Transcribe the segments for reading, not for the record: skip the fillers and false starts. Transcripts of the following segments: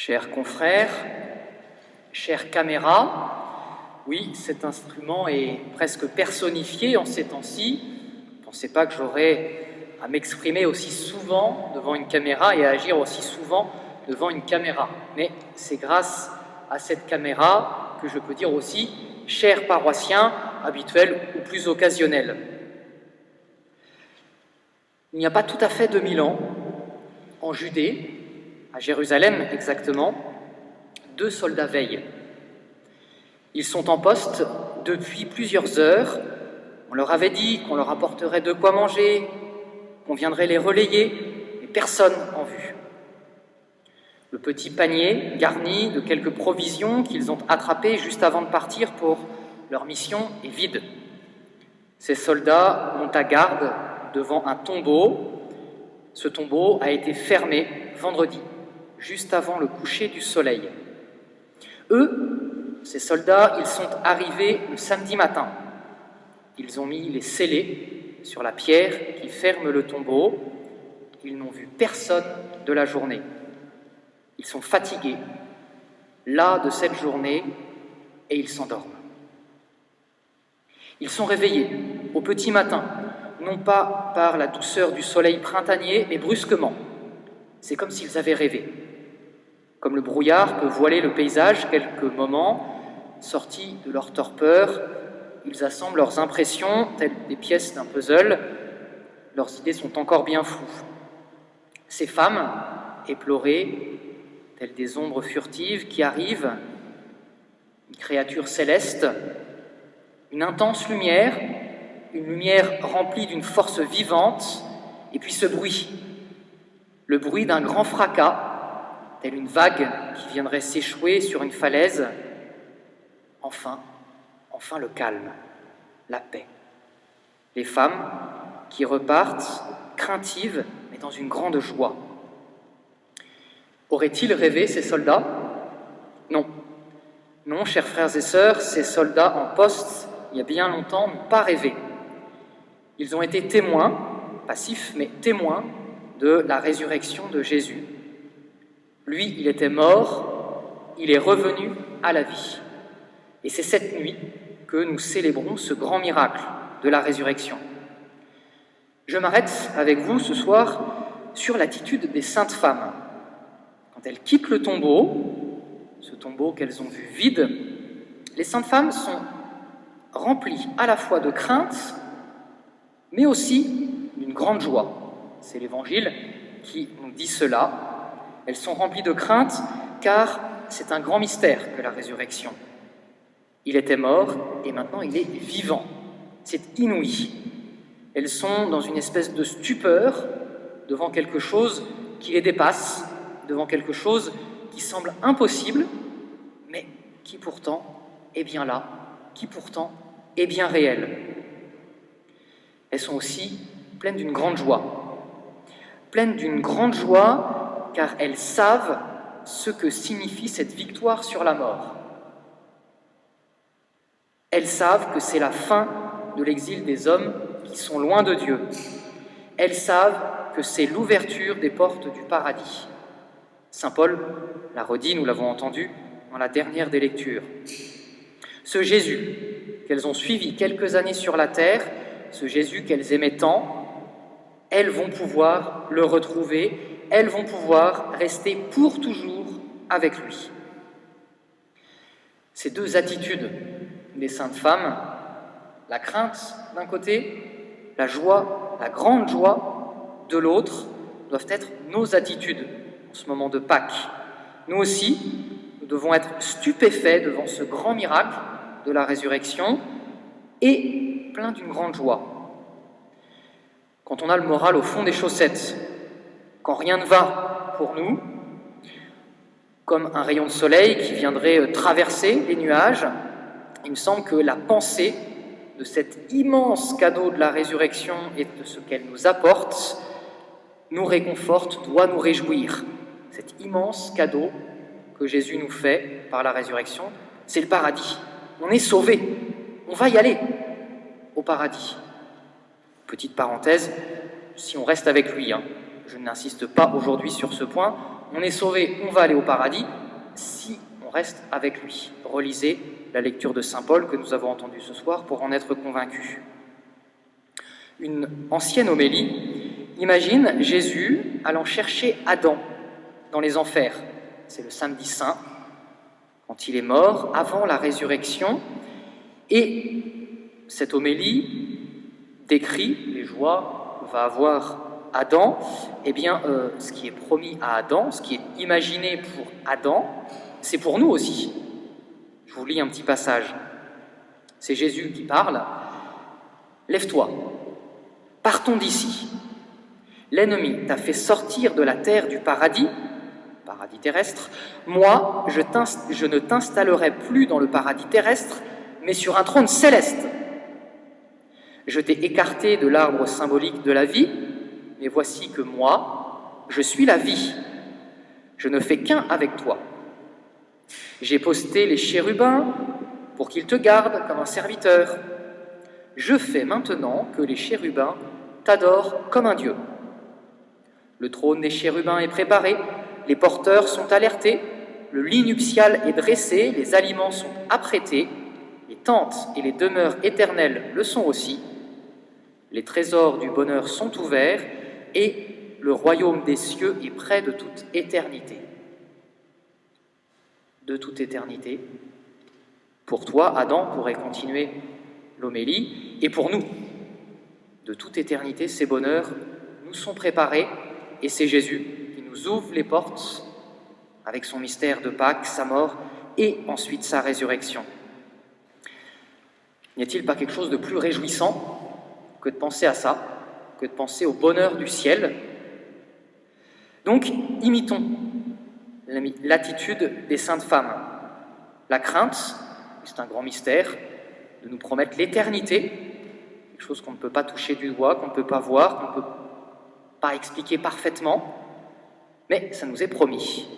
Chers confrères, chères caméras, oui, cet instrument est presque personnifié en ces temps-ci. Ne pensez pas que j'aurais à m'exprimer aussi souvent devant une caméra et à agir aussi souvent devant une caméra. Mais c'est grâce à cette caméra que je peux dire aussi « chers paroissiens, habituels ou plus occasionnels ». Il n'y a pas tout à fait 2000 ans, en Judée, à Jérusalem exactement, 2 soldats veillent. Ils sont en poste depuis plusieurs heures. On leur avait dit qu'on leur apporterait de quoi manger, qu'on viendrait les relayer, mais personne en vue. Le petit panier garni de quelques provisions qu'ils ont attrapées juste avant de partir pour leur mission est vide. Ces soldats montent à garde devant un tombeau. Ce tombeau a été fermé vendredi, juste avant le coucher du soleil. Eux, ces soldats, ils sont arrivés le samedi matin. Ils ont mis les scellés sur la pierre qui ferme le tombeau. Ils n'ont vu personne de la journée. Ils sont fatigués, las de cette journée, et ils s'endorment. Ils sont réveillés au petit matin, non pas par la douceur du soleil printanier, mais brusquement. C'est comme s'ils avaient rêvé. Comme le brouillard peut voiler le paysage quelques moments, sortis de leur torpeur, ils assemblent leurs impressions, telles des pièces d'un puzzle. Leurs idées sont encore bien floues. Ces femmes, éplorées, telles des ombres furtives qui arrivent, une créature céleste, une intense lumière, une lumière remplie d'une force vivante, et puis ce bruit, le bruit d'un grand fracas, telle une vague qui viendrait s'échouer sur une falaise. Enfin le calme, la paix. Les femmes qui repartent, craintives, mais dans une grande joie. Auraient-ils rêvé, ces soldats? Non. Non, chers frères et sœurs, ces soldats en poste, il y a bien longtemps, n'ont pas rêvé. Ils ont été témoins, passifs, mais témoins de la résurrection de Jésus. Lui, il était mort, il est revenu à la vie. Et c'est cette nuit que nous célébrons ce grand miracle de la résurrection. Je m'arrête avec vous ce soir sur l'attitude des saintes femmes. Quand elles quittent le tombeau, ce tombeau qu'elles ont vu vide, les saintes femmes sont remplies à la fois de crainte, mais aussi d'une grande joie. C'est l'Évangile qui nous dit cela. Elles sont remplies de crainte car c'est un grand mystère que la résurrection. Il était mort et maintenant il est vivant. C'est inouï. Elles sont dans une espèce de stupeur devant quelque chose qui les dépasse, devant quelque chose qui semble impossible, mais qui pourtant est bien là, qui pourtant est bien réel. Elles sont aussi pleines d'une grande joie. Pleines d'une grande joie car elles savent ce que signifie cette victoire sur la mort. Elles savent que c'est la fin de l'exil des hommes qui sont loin de Dieu. Elles savent que c'est l'ouverture des portes du paradis. Saint Paul l'a redit, nous l'avons entendu dans la dernière des lectures. Ce Jésus qu'elles ont suivi quelques années sur la terre, ce Jésus qu'elles aimaient tant, elles vont pouvoir le retrouver, elles vont pouvoir rester pour toujours avec lui. Ces 2 attitudes des saintes femmes, la crainte d'un côté, la joie, la grande joie de l'autre, doivent être nos attitudes en ce moment de Pâques. Nous aussi, nous devons être stupéfaits devant ce grand miracle de la résurrection et pleins d'une grande joie. Quand on a le moral au fond des chaussettes, quand rien ne va pour nous, comme un rayon de soleil qui viendrait traverser les nuages, il me semble que la pensée de cet immense cadeau de la résurrection et de ce qu'elle nous apporte nous réconforte, doit nous réjouir. Cet immense cadeau que Jésus nous fait par la résurrection, c'est le paradis. On est sauvés, on va y aller au paradis. Petite parenthèse, si on reste avec lui, je n'insiste pas aujourd'hui sur ce point, On est sauvé, on va aller au paradis si on reste avec lui. Relisez la lecture de saint Paul que nous avons entendue ce soir pour en être convaincus. Une ancienne homélie imagine Jésus allant chercher Adam dans les enfers. C'est le samedi saint, quand il est mort, avant la résurrection. Et cette homélie décrit les joies que va avoir Adam. Eh bien, ce qui est promis à Adam, ce qui est imaginé pour Adam, c'est pour nous aussi. Je vous lis un petit passage. C'est Jésus qui parle. « Lève-toi, partons d'ici. L'ennemi t'a fait sortir de la terre du paradis terrestre. Moi, je ne t'installerai plus dans le paradis terrestre, mais sur un trône céleste. Je t'ai écarté de l'arbre symbolique de la vie, mais voici que moi, je suis la vie. Je ne fais qu'un avec toi. J'ai posté les chérubins pour qu'ils te gardent comme un serviteur. Je fais maintenant que les chérubins t'adorent comme un dieu. Le trône des chérubins est préparé, les porteurs sont alertés, le lit nuptial est dressé, les aliments sont apprêtés, les tentes et les demeures éternelles le sont aussi. Les trésors du bonheur sont ouverts et le royaume des cieux est près de toute éternité. De toute éternité. Pour toi, Adam pourrait continuer l'homélie, et pour nous, de toute éternité, ces bonheurs nous sont préparés, et c'est Jésus qui nous ouvre les portes avec son mystère de Pâques, sa mort et ensuite sa résurrection. N'y a-t-il pas quelque chose de plus réjouissant que de penser à ça, que de penser au bonheur du ciel? Donc, imitons l'attitude des saintes femmes. La crainte, c'est un grand mystère, de nous promettre l'éternité, quelque chose qu'on ne peut pas toucher du doigt, qu'on ne peut pas voir, qu'on ne peut pas expliquer parfaitement, mais ça nous est promis.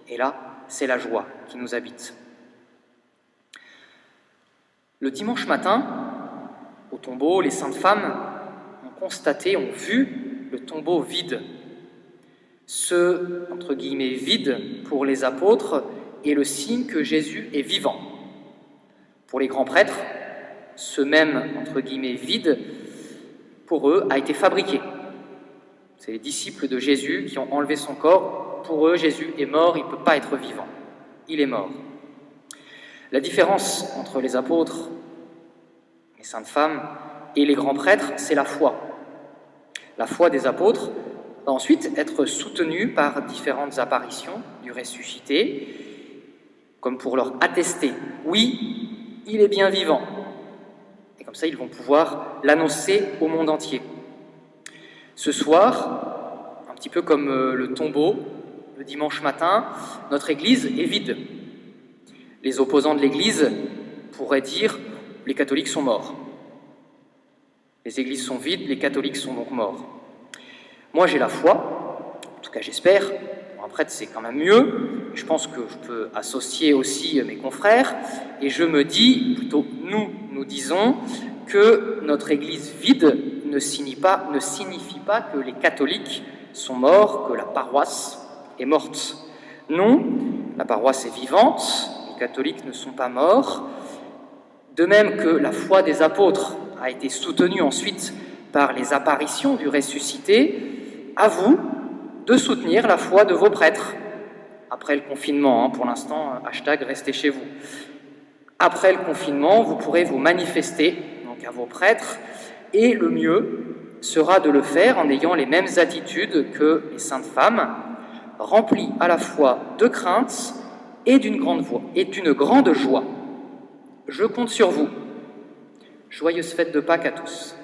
Et là, c'est la joie qui nous habite. Le dimanche matin, au tombeau, les saintes femmes ont constaté, ont vu le tombeau vide. Ce, entre guillemets, vide pour les apôtres est le signe que Jésus est vivant. Pour les grands prêtres, ce même, entre guillemets, vide, pour eux, a été fabriqué. C'est les disciples de Jésus qui ont enlevé son corps. Pour eux, Jésus est mort, il ne peut pas être vivant. Il est mort. La différence entre les apôtres, les saintes femmes et les grands prêtres, c'est la foi. La foi des apôtres va ensuite être soutenue par différentes apparitions du ressuscité, comme pour leur attester « oui, il est bien vivant ». Et comme ça, ils vont pouvoir l'annoncer au monde entier. Ce soir, un petit peu comme le tombeau, le dimanche matin, notre Église est vide. Les opposants de l'Église pourraient dire « les catholiques sont morts ». Les églises sont vides, les catholiques sont donc morts. Moi, j'ai la foi, en tout cas j'espère. Pour un prêtre, c'est quand même mieux. Je pense que je peux associer aussi mes confrères. Et je me dis, plutôt nous disons, que notre Église vide ne signifie pas que les catholiques sont morts, que la paroisse est morte. Non, la paroisse est vivante, les catholiques ne sont pas morts. De même que la foi des apôtres a été soutenue ensuite par les apparitions du ressuscité, à vous de soutenir la foi de vos prêtres. Après le confinement, pour l'instant, #restez chez vous. Après le confinement, vous pourrez vous manifester donc à vos prêtres, et le mieux sera de le faire en ayant les mêmes attitudes que les saintes femmes, remplies à la fois de crainte et d'une grande joie. Je compte sur vous. Joyeuse fête de Pâques à tous.